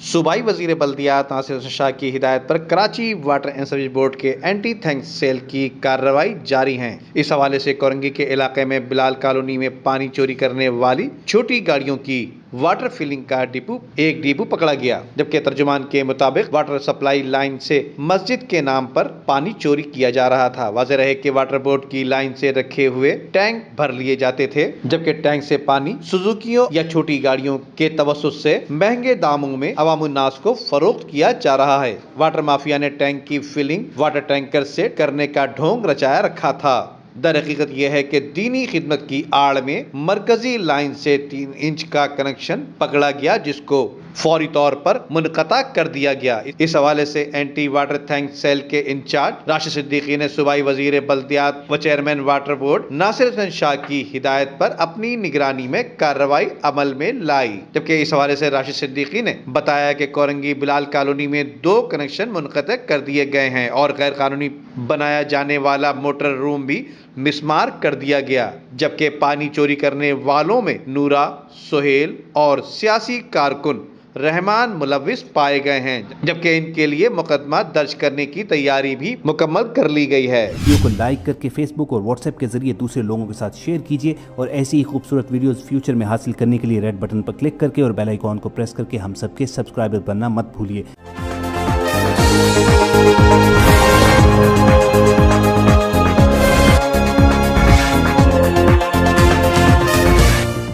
सूबाई वजीर बल्दियात नासिर हुसैन शाह की हिदायत पर Karachi water and sewerage board के एंटी थैंक्स सेल की कार्रवाई जारी है। इस हवाले से कोरंगी के इलाके में बिलाल कॉलोनी में पानी चोरी करने वाली छोटी गाड़ियों की वाटर फिलिंग का एक डिपो पकड़ा गया, जबकि तर्जुमान के मुताबिक वाटर सप्लाई लाइन से मस्जिद के नाम पर पानी चोरी किया जा रहा था। वाज़ेह रहे कि वाटर बोर्ड की लाइन से रखे हुए टैंक भर लिए जाते थे, जबकि टैंक से पानी सुजुकियों या छोटी गाड़ियों के तवस्सुत से महंगे दामों में अवामुन्नास को फरोख्त किया जा रहा है। वाटर माफिया ने टैंक की फिलिंग वाटर टैंकर से करने का ढोंग रचाया रखा था। दर हकीकत यह है कि दीनी खिदमत की आड़ में मरकजी लाइन से 3 इंच का कनेक्शन पकड़ा गया, जिसको फौरी तौर पर मुनक़ता कर दिया गया। इस हवाले से एंटी वाटर थैंक्स सेल के इंचार्ज राशिद सिद्दीकी ने सूबाई वजीर बल्दियात व chairman water board Nasir Hussain Shah की हिदायत पर अपनी निगरानी में कार्रवाई अमल में लाई। जबकि इस हवाले से राशिद सिद्दीकी ने बताया कि कोरंगी बिलाल कॉलोनी में 2 कनेक्शन मुनक़ते कर दिए गए हैं और गैर कानूनी बनाया जाने वाला मोटर रूम भी मिसमार कर दिया गया, जबकि पानी चोरी करने वालों में नूरा, सोहेल और सियासी कारकुन रहमान मुलव्विस पाए गए हैं, जबकि इनके लिए मुकदमा दर्ज करने की तैयारी भी मुकम्मल कर ली गई है। वीडियो को लाइक करके फेसबुक और व्हाट्सएप के जरिए दूसरे लोगों के साथ शेयर कीजिए और ऐसी ही खूबसूरत वीडियोस फ्यूचर में हासिल करने के लिए रेड बटन पर क्लिक करके और बेल आइकॉन को प्रेस करके हम सबके सब्सक्राइबर बनना मत भूलिए।